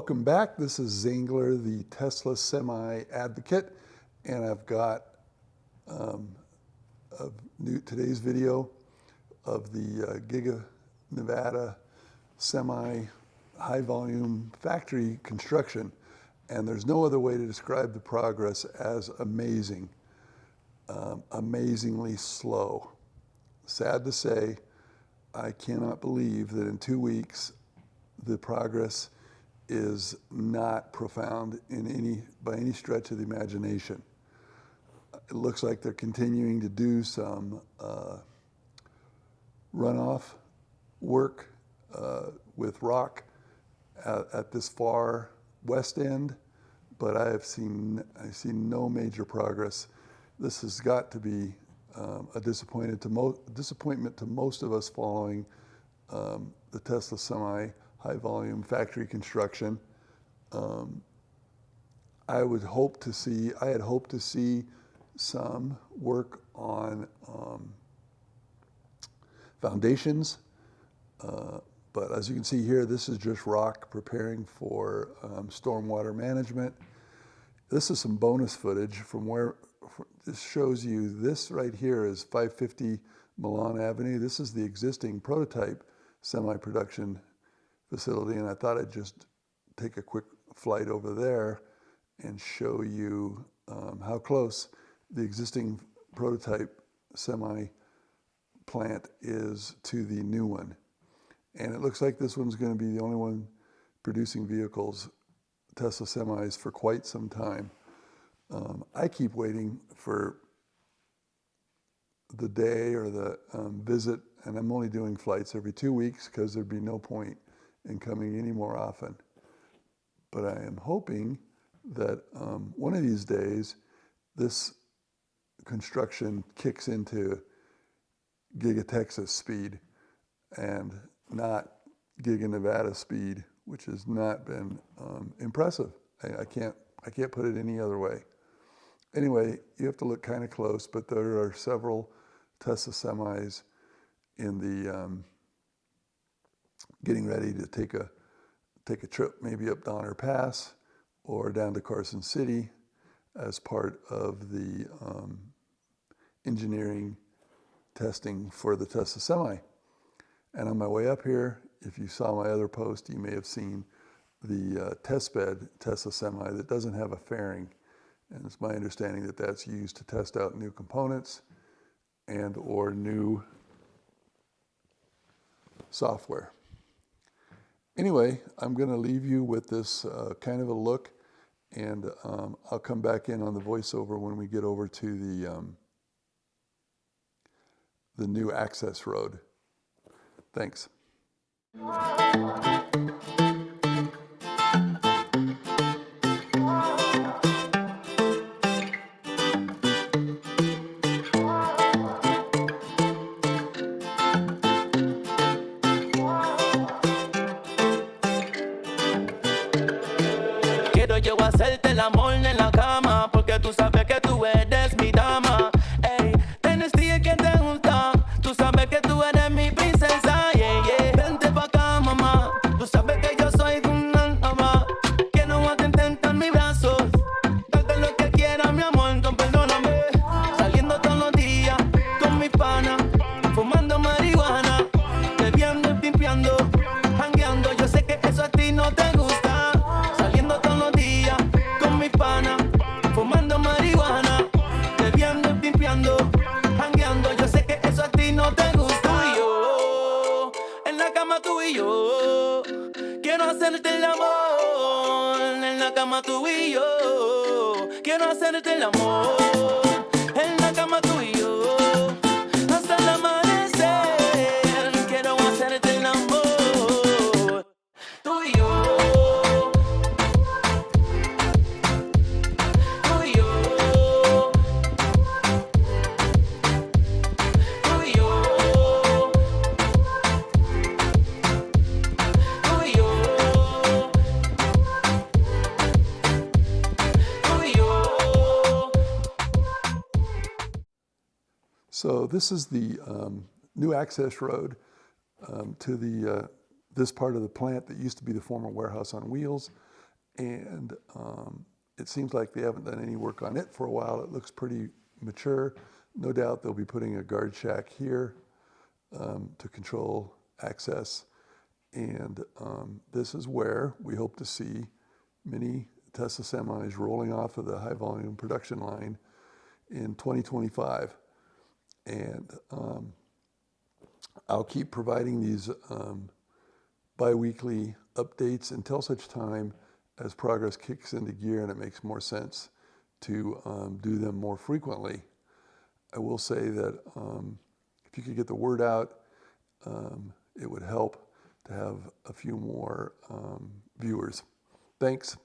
Welcome back. This is Zangler, the Tesla Semi Advocate, and I've got today's video of the Giga Nevada Semi High Volume Factory construction, and there's no other way to describe the progress as amazing, amazingly slow. Sad to say, I cannot believe that in 2 weeks the progress is not profound by any stretch of the imagination. It looks like they're continuing to do some runoff work with rock at this far west end, but I see no major progress. This has got to be a disappointment to most of us following the Tesla Semi high volume factory construction. I had hoped to see some work on foundations, but as you can see here, this is just rock preparing for stormwater management. This is some bonus footage from where this shows you. This right here is 550 Milan Avenue. This is the existing prototype semi-production facility, and I thought I'd just take a quick flight over there and show you how close the existing prototype semi plant is to the new one. And it looks like this one's going to be the only one producing vehicles, Tesla semis, for quite some time. I keep waiting for the day or the visit, and I'm only doing flights every 2 weeks because there'd be no point in coming any more often. But I am hoping that one of these days this construction kicks into Giga Texas speed and not Giga Nevada speed, which has not been impressive. I can't put it any other way. Anyway, you have to look kind of close, but there are several Tesla semis in the getting ready to take a trip, maybe up Donner Pass or down to Carson City as part of the engineering testing for the Tesla Semi. And on my way up here, if you saw my other post, you may have seen the test bed Tesla Semi that doesn't have a fairing. And it's my understanding that that's used to test out new components and or new software. Anyway, I'm going to leave you with this kind of a look, and I'll come back in on the voiceover when we get over to the new access road. Thanks. Quiero yo hacerte el amor en la cama, porque tú sabes que tú eres mi dama. Ey, tienes días que te gustan, tú sabes que tú eres mi princesa. Yeah, yeah. Vente pa' acá, mamá, tú sabes que yo soy un alma. Quiero atentarte en mis brazos, darte lo que quieras, mi amor, no perdóname. Saliendo todos los días con mis panas, fumando marihuana, bebiendo y pimpeando, jangueando. Yo sé que eso a ti no te gusta. Saliendo todos los días con mis panas, fumando marihuana, bebiendo y pimpeando, jangueando. Yo sé que eso a ti no te gusta. Tú y yo, en la cama tú y yo, quiero hacerte el amor. En la cama tú y yo, quiero hacerte el amor. En la cama tú y yo, hasta el amanecer, quiero hacerte el amor. Tú y yo. Tú y yo, tú y yo, tú y yo, tú y yo. So this is the new access road to this part of the plant that used to be the former warehouse on wheels. and it seems like they haven't done any work on it for a while. It looks pretty mature. No doubt they'll be putting a guard shack here to control access. And this is where we hope to see many Tesla semis rolling off of the high volume production line in 2025. And I'll keep providing these bi-weekly updates until such time as progress kicks into gear and it makes more sense to do them more frequently. I will say that if you could get the word out, it would help to have a few more viewers. Thanks.